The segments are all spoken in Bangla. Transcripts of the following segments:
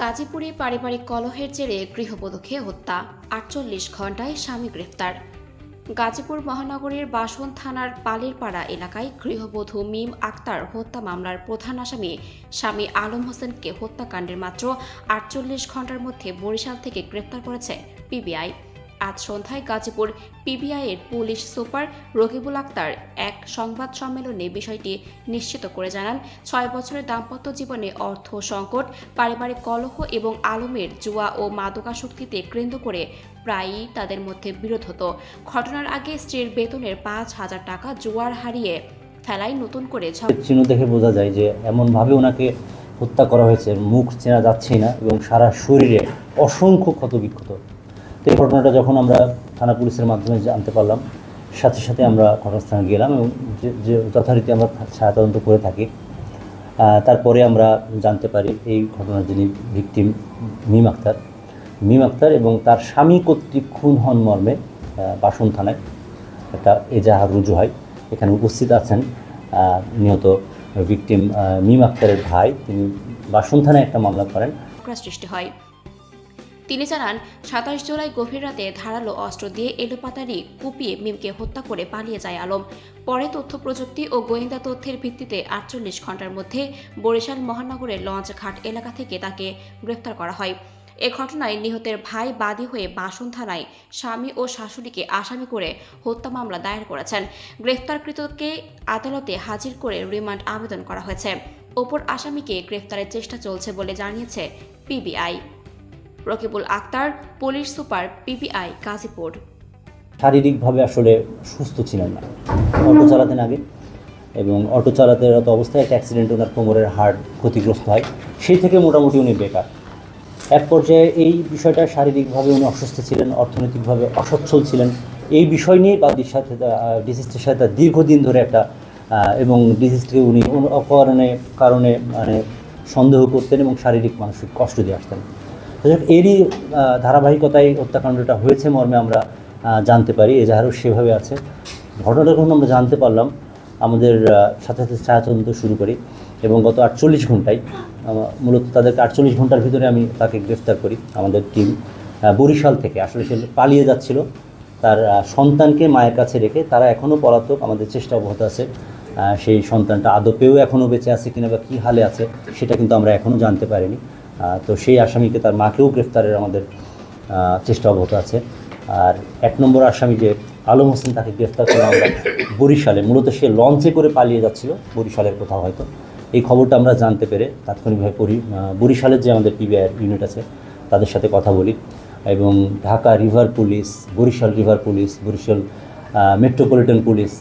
গাজীপুরে পারিবারিক কলহের জেরে গৃহবধূকে হত্যা, ৪৮ ঘণ্টায় স্বামী গ্রেফতার। গাজীপুর মহানগরীর বাসন থানার পালেরপাড়া এলাকায় গৃহবধূ মিম আক্তার হত্যা মামলার প্রধান আসামি স্বামী আলম হোসেনকে হত্যাকাণ্ডের মাত্র ৪৮ ঘণ্টার মধ্যে বরিশাল থেকে গ্রেফতার করেছে পিবিআই। আজ সন্ধ্যায় গাজীপুর পিবিআইয়ের পুলিশ সুপার রকিবুল আক্তার এক সংবাদ সম্মেলনে বিষয়টি নিশ্চিত করে জানান, ৬ বছরের দাম্পত্য জীবনে অর্থ সংকট, পারিবারিক কলহ এবং আলমের জুয়া ও মাদকাসক্তিতে কেন্দ্র করে প্রায়ই তাদের মধ্যে বিরোধ হতো। ঘটনার আগে স্ত্রীর বেতনের ৫,০০০ টাকা জোয়ার হারিয়ে ফেলায় নতুন করে চিহ্ন দেখে বোঝা যায় যে এমনভাবে ওনাকে হত্যা করা হয়েছে, মুখ চেনা যাচ্ছেই না এবং সারা শরীরে অসংখ্য ক্ষতবিক্ষত। তো এই ঘটনাটা যখন আমরা থানা পুলিশের মাধ্যমে জানতে পারলাম, সাথে সাথে আমরা ঘটনাস্থানে গেলাম এবং যে যথারীতি আমরা ছায়া তদন্ত করে থাকি। তারপরে আমরা জানতে পারি এই ঘটনার যিনি ভিকটিম মিম আক্তার এবং তার স্বামী কর্তৃক খুন হন মর্মে বাসন থানায় একটা এজাহার রুজু হয়। এখানে উপস্থিত আছেন নিহত ভিকটিম মিম আক্তারের ভাই, তিনি বাসন থানায় একটা মামলা করেন। সৃষ্টি হয়। তিনি জানান, ২৭ জুলাই গভীর রাতে ধারালো অস্ত্র দিয়ে এলোপাতাড়ি কুপিয়ে মিমকে হত্যা করে পালিয়ে যায় আলম। পরে তথ্য প্রযুক্তি ও গোয়েন্দা তথ্যের ভিত্তিতে ৪৮ ঘণ্টার মধ্যে বরিশাল মহানগরের লঞ্চ ঘাট এলাকা থেকে তাকে গ্রেফতার করা হয়। এ ঘটনায় নিহতের ভাই বাদী হয়ে বাসন থানায় স্বামী ও শাশুড়িকে আসামি করে হত্যা মামলা দায়ের করেছেন। গ্রেফতারকৃতকে আদালতে হাজির করে রিমান্ড আবেদন করা হয়েছে। অপর আসামিকে গ্রেফতারের চেষ্টা চলছে বলে জানিয়েছে PBI. Rakibul Akhtar, police super, PBI, Gazipur. শারীরিকভাবে আসলে সুস্থ ছিলেন না, অটো চালাতেন আগে, এবং অটো চালাতে অবস্থায় একটা অ্যাক্সিডেন্ট, ওনার কোমরের হাড় ক্ষতিগ্রস্ত হয়। সেই থেকে মোটামুটি উনি বেকার। এক পর্যায়ে এই বিষয়টা শারীরিকভাবে উনি অসুস্থ ছিলেন, অর্থনৈতিকভাবে অসচ্ছল ছিলেন। এই বিষয় নিয়ে বাদীর সাথে ডিসিস্টের সাথে দীর্ঘদিন ধরে একটা এবং ডিসিস্টকে উনি কারণে মানে সন্দেহ করতেন এবং শারীরিক মানসিক কষ্ট দিয়ে আসতেন। এরই ধারাবাহিকতায় হত্যাকাণ্ডটা হয়েছে মর্মে আমরা জানতে পারি। এজাহারও সেভাবে আছে। ঘটনাটা যখন আমরা জানতে পারলাম, আমাদের সাথে সাথে ছায়া তদন্ত শুরু করি এবং গত ৪৮ ঘণ্টায় মূলত তাদেরকে ৪৮ ঘণ্টার ভিতরে আমি তাকে গ্রেফতার করি। আমাদের টিম বরিশাল থেকে, আসলে সে পালিয়ে যাচ্ছিল তার সন্তানকে মায়ের কাছে রেখে। তারা এখনও পলাতক, আমাদের চেষ্টা অব্যাহত আছে। সেই সন্তানটা আদপেও এখনও বেঁচে আছে কিনা বা কী হালে আছে সেটা কিন্তু আমরা এখনও জানতে পারিনি। তো সেই আসামিকে, তার মাকেও গ্রেফতারের আমাদের চেষ্টা অব্যাহত আছে। আর ১ নম্বর আসামি যে আলম হোসেন, তাকে গ্রেফতার করে আমরা বরিশালে, মূলত সে লঞ্চে করে পালিয়ে যাচ্ছিল বরিশালের কোথাও হয়তো। এই খবরটা আমরা জানতে পেরে তাৎক্ষণিকভাবে বরিশালের যে আমাদের পিবিআইয়ের ইউনিট আছে তাদের সাথে কথা বলি এবং Dhaka river police, Barishal river police, Barishal metropolitan police,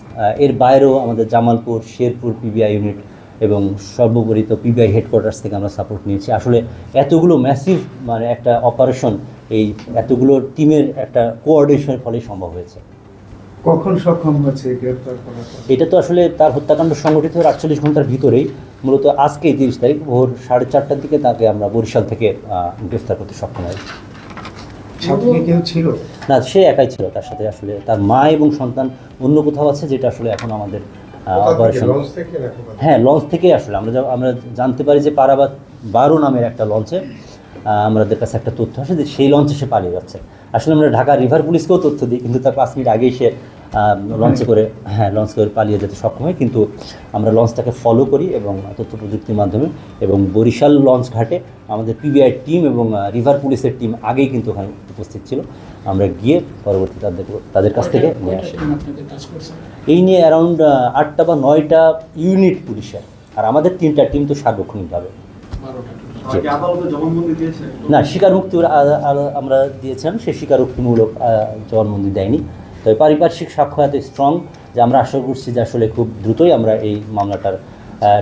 এর বাইরেও আমাদের জামালপুর, শেরপুর পিবিআই ইউনিট এবং সর্বোপরি তো পিবিআই হেডকোয়ার্টার্স থেকে আমরা সাপোর্ট নিয়েছি। আসলে এতগুলো ম্যাসিভ মানে একটা অপারেশন, এই এতগুলো টিমের একটা কোঅর্ডিনেশনের ফলেই সম্ভব হয়েছে। কখন সক্ষম হয়েছে গ্রেফতার করা? এটা তো আসলে তার হত্যাকাণ্ড সংঘটিত ৪৮ ঘণ্টার ভিতরেই। মূলত আজকে ৩০ তারিখ ভোর 4:30টার দিকে তাকে আমরা বরিশাল থেকে গ্রেফতার করতে সক্ষম হই। সাথে কেউ ছিল না, সে একাই ছিল। তার সাথে আসলে তার মা এবং সন্তান অন্য কোথাও আছে, যেটা আসলে এখন আমাদের অপারেশন। হ্যাঁ, লঞ্চ থেকেই আসলে আমরা জানতে পারি যে পারাবাদ ১২ নামের একটা লঞ্চে আমাদের কাছে একটা তথ্য আসে যে সেই লঞ্চে সে পালিয়ে যাচ্ছে। আসলে আমরা ঢাকা রিভার পুলিশকেও তথ্য দিই, কিন্তু তার ৫ মিনিট আগেই সে লঞ্চ করে পালিয়ে যেতে সক্ষম হয়। কিন্তু আমরা লঞ্চটাকে ফলো করি এবং তথ্য প্রযুক্তির মাধ্যমে, এবং বরিশাল লঞ্চ ঘাটে আমাদের পিবিআই টিম এবং রিভার পুলিশের টিম আগেই কিন্তু ওখানে উপস্থিত ছিল। আমরা গিয়ে পরবর্তী তাদের কাছ থেকে নিয়ে আসি। এই নিয়ে অ্যারাউন্ড ৮টা বা 9টা ইউনিট পুলিশের, আর আমাদের 3টা টিম তো সার্বক্ষণিকভাবে। না, স্বীকারোক্তি আমরা দিয়েছিলাম, সে স্বীকারোক্তিমূলক জবানবন্দি দেয়নি। তবে পারিপার্শ্বিক সাক্ষ্য এত স্ট্রং যে আমরা আশা করছি যে আসলে খুব দ্রুতই আমরা এই মামলাটার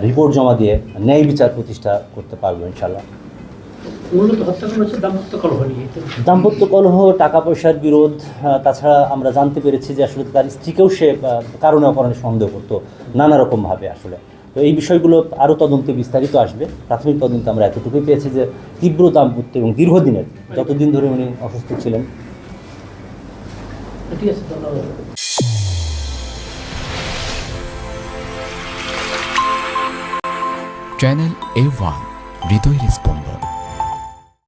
রিপোর্ট জমা দিয়ে ন্যায় বিচার প্রতিষ্ঠা করতে পারবো ইনশাল্লাহ। দাম্পত্য কলহ, টাকা পয়সার বিরোধ, তাছাড়া আমরা জানতে পেরেছি যে আসলে তার স্ত্রীকেও সে কারণে অকারণে সন্দেহ করতো নানা রকমভাবে। আসলে তো এই বিষয়গুলো আরও তদন্তে বিস্তারিত আসবে। প্রাথমিক তদন্তে আমরা এতটুকুই পেয়েছি যে তীব্র দাম্পত্য এবং দীর্ঘদিনের, যতদিন ধরে উনি অসুস্থ ছিলেন। চ্যানেল A1 হৃদয়ের স্পন্দন।